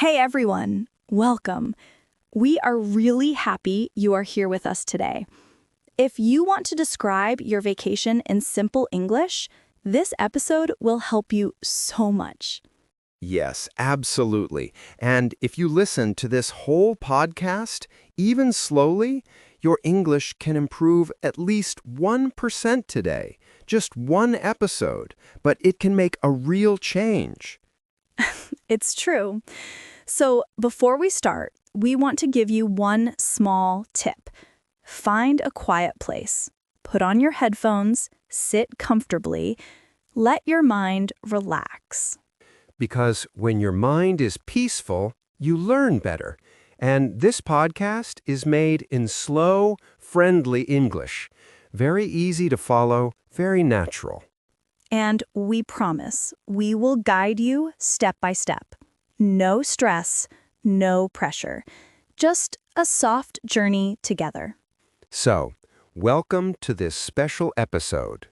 Hey everyone, welcome. We are really happy you are here with us today. If you want to describe your vacation in simple English, this episode will help you so much. Yes, absolutely. And if you listen to this whole podcast, even slowly, your English can improve at least 1% today. Just one episode, but it can make a real change. It's true. So before we start, we want to give you one small tip. Find a quiet place. Put on your headphones, sit comfortably, let your mind relax. Because when your mind is peaceful, you learn better. And this podcast is made in slow, friendly English. Very easy to follow, very natural. And we promise we will guide you step by step. No stress, no pressure. Just a soft journey together. So, welcome to this special episode.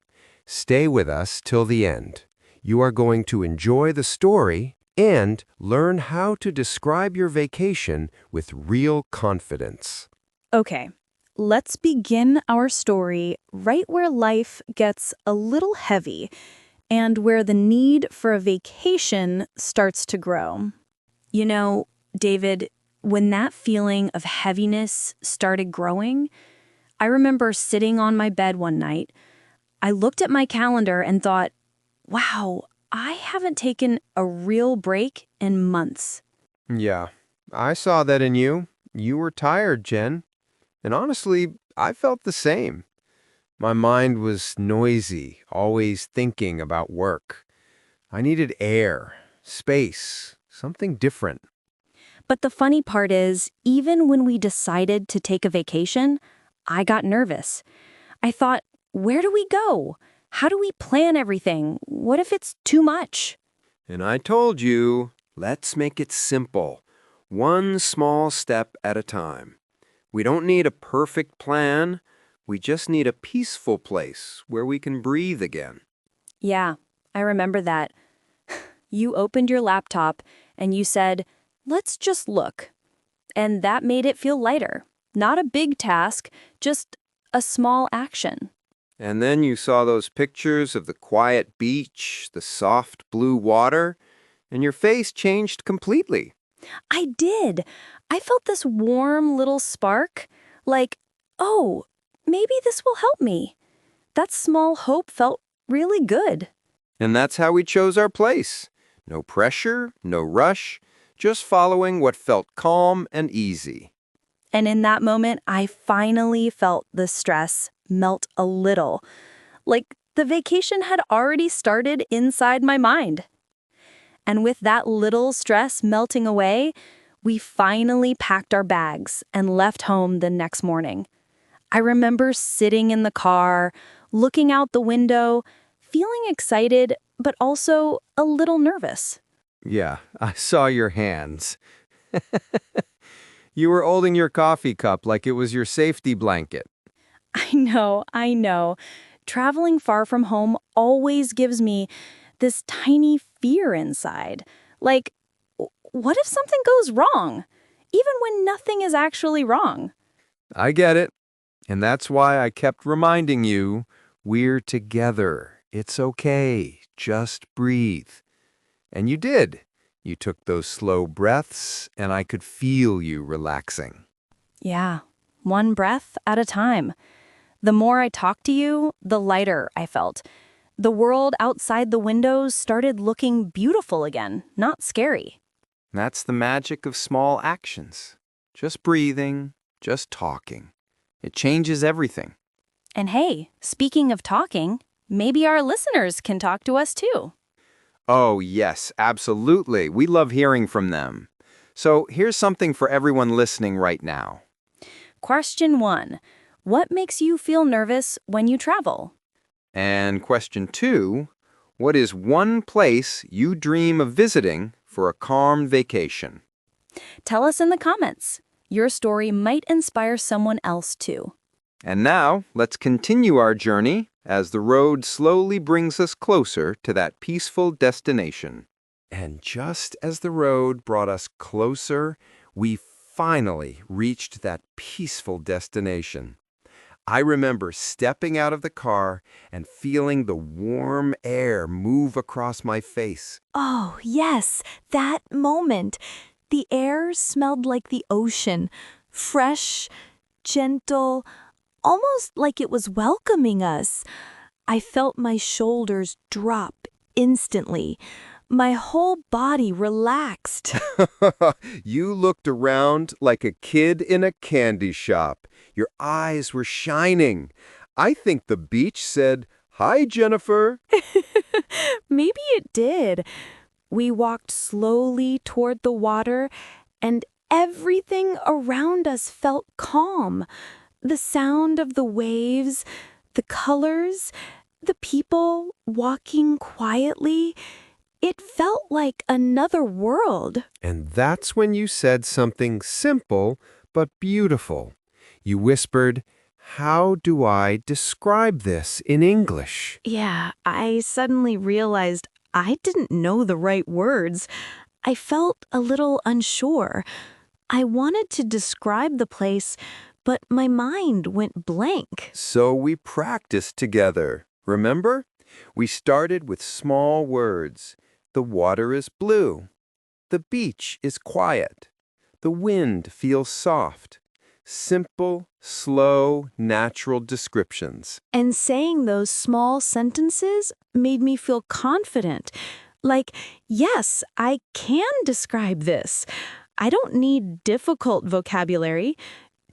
Stay with us till the end. You are going to enjoy the story and learn how to describe your vacation with real confidence. Okay, let's begin our story right where life gets a little heavy and where the need for a vacation starts to grow. You know, David, when that feeling of heaviness started growing, I remember sitting on my bed one night. I looked at my calendar and thought, wow, I haven't taken a real break in months. Yeah, I saw that in you. You were tired, Jen. And honestly, I felt the same. My mind was noisy, always thinking about work. I needed air, space, something different. But the funny part is, even when we decided to take a vacation, I got nervous. I thought, where do we go? How do we plan everything? What if it's too much? And I told you, let's make it simple. One small step at a time. We don't need a perfect plan. We just need a peaceful place where we can breathe again. Yeah, I remember that. You opened your laptop and you said, let's just look. And that made it feel lighter. Not a big task, just a small action. And then you saw those pictures of the quiet beach, the soft blue water, and your face changed completely. I did. I felt this warm little spark, like, oh, maybe this will help me. That small hope felt really good. And that's how we chose our place. No pressure, no rush, just following what felt calm and easy. And in that moment, I finally felt the stress melt a little. Like the vacation had already started inside my mind. And with that little stress melting away, we finally packed our bags and left home the next morning. I remember sitting in the car, looking out the window, feeling excited, but also a little nervous. Yeah, I saw your hands. You were holding your coffee cup like it was your safety blanket. I know. Traveling far from home always gives me this tiny fear inside. Like, what if something goes wrong? Even when nothing is actually wrong. I get it. And that's why I kept reminding you, we're together. It's okay. Just breathe. And you did. You took those slow breaths, and I could feel you relaxing. Yeah, one breath at a time. The more I talked to you, the lighter I felt. The world outside the windows started looking beautiful again, not scary. That's the magic of small actions. Just breathing, just talking. It changes everything. And hey, speaking of talking, maybe our listeners can talk to us too. Oh, yes, absolutely. We love hearing from them. So here's something for everyone listening right now. Question 1. What makes you feel nervous when you travel? And question 2, what is one place you dream of visiting for a calm vacation? Tell us in the comments. Your story might inspire someone else too. And now, let's continue our journey as the road slowly brings us closer to that peaceful destination. And just as the road brought us closer, we finally reached that peaceful destination. I remember stepping out of the car and feeling the warm air move across my face. Oh, yes, that moment. The air smelled like the ocean, fresh, gentle, almost like it was welcoming us. I felt my shoulders drop instantly. My whole body relaxed. You looked around like a kid in a candy shop. Your eyes were shining. I think the beach said, "Hi, Jennifer." Maybe it did. We walked slowly toward the water, and everything around us felt calm. The sound of the waves, the colors, the people walking quietly. It felt like another world. And that's when you said something simple but beautiful. You whispered, "How do I describe this in English?" Yeah, I suddenly realized I didn't know the right words. I felt a little unsure. I wanted to describe the place, but my mind went blank. So we practiced together. Remember? We started with small words. The water is blue. The beach is quiet. The wind feels soft. Simple, slow, natural descriptions. And saying those small sentences made me feel confident. Like, yes, I can describe this. I don't need difficult vocabulary,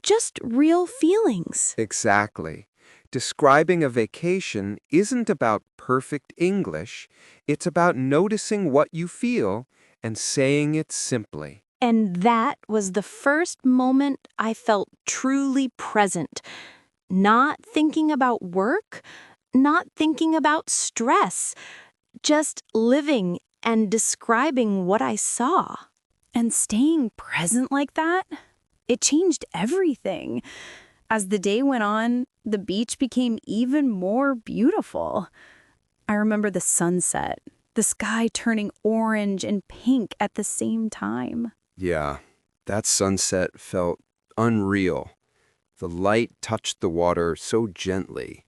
just real feelings. Exactly. Describing a vacation isn't about perfect English. It's about noticing what you feel and saying it simply. And that was the first moment I felt truly present. Not thinking about work, not thinking about stress, just living and describing what I saw. And staying present like that, it changed everything. As the day went on, the beach became even more beautiful. I remember the sunset, the sky turning orange and pink at the same time. Yeah, that sunset felt unreal. The light touched the water so gently,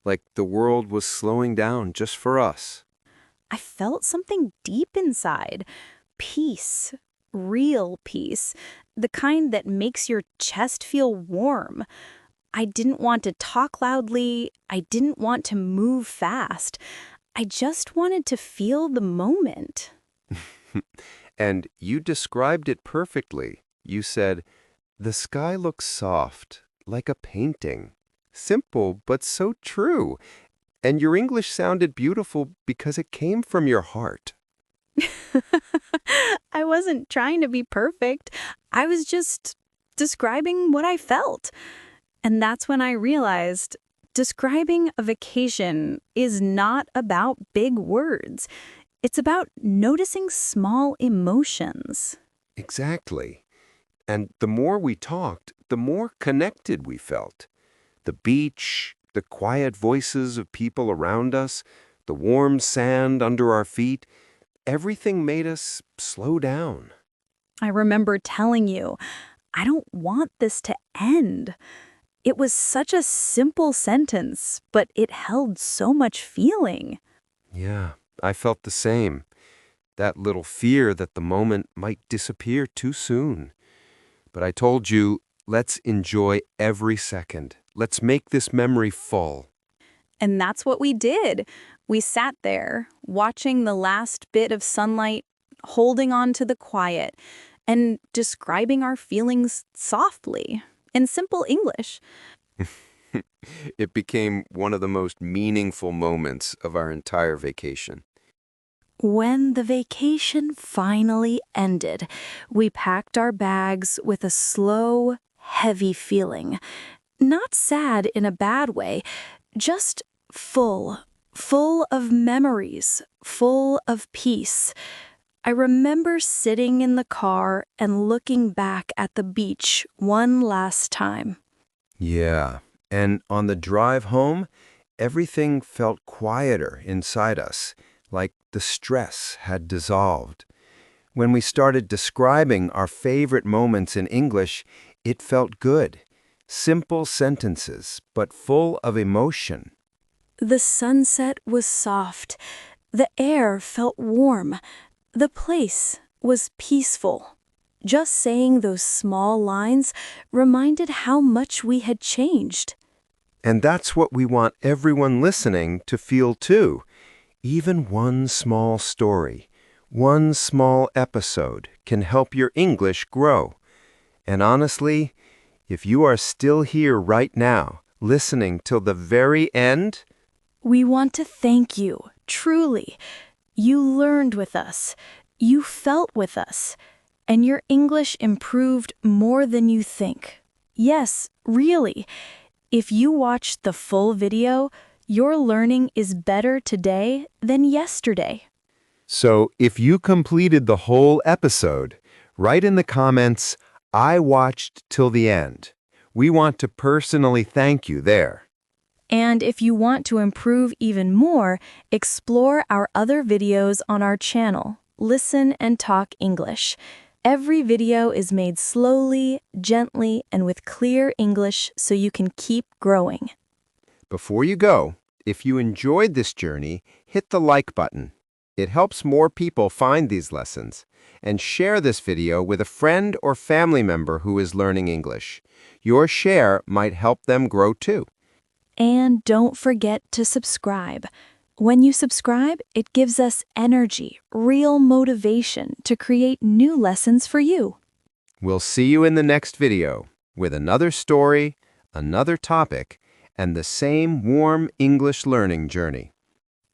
like the world was slowing down just for us. I felt something deep inside. Peace. Real peace. The kind that makes your chest feel warm. I didn't want to talk loudly. I didn't want to move fast. I just wanted to feel the moment. And you described it perfectly. You said, "The sky looks soft, like a painting." Simple, but so true. And your English sounded beautiful because it came from your heart. I wasn't trying to be perfect. I was just describing what I felt. And that's when I realized describing a vacation is not about big words. It's about noticing small emotions. Exactly. And the more we talked, the more connected we felt. The beach, the quiet voices of people around us, the warm sand under our feet, everything made us slow down. I remember telling you, I don't want this to end. It was such a simple sentence, but it held so much feeling. Yeah, I felt the same. That little fear that the moment might disappear too soon. But I told you, let's enjoy every second. Let's make this memory full. And that's what we did. We sat there, watching the last bit of sunlight, holding on to the quiet, and describing our feelings softly, in simple English. It became one of the most meaningful moments of our entire vacation. When the vacation finally ended, we packed our bags with a slow, heavy feeling. Not sad in a bad way, just full of memories, full of peace. I remember sitting in the car and looking back at the beach one last time. Yeah, and on the drive home, everything felt quieter inside us, like The stress had dissolved. When we started describing our favorite moments in English, it felt good. Simple sentences, but full of emotion. The sunset was soft. The air felt warm. The place was peaceful. Just saying those small lines reminded how much we had changed. And that's what we want everyone listening to feel too. Even one small story, one small episode can help your English grow. And honestly, if you are still here right now, listening till the very end, We want to thank you, truly. You learned with us. You felt with us. And your English improved more than you think. Yes, really. If you watched the full video, your learning is better today than yesterday. so if you completed the whole episode, write in the comments, I watched till the end. We want to personally thank you there. And if you want to improve even more, explore our other videos on our channel, Listen and Talk English. Every video is made slowly, gently, and with clear English so you can keep growing. Before you go, if you enjoyed this journey, hit the like button. It helps more people find these lessons. And share this video with a friend or family member who is learning English. Your share might help them grow too. And don't forget to subscribe. When you subscribe, it gives us energy, real motivation to create new lessons for you. We'll see you in the next video with another story, another topic, and the same warm English learning journey.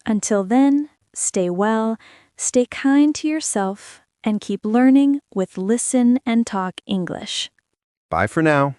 Until then, stay well, stay kind to yourself, and keep learning with Listen and Talk English. Bye for now.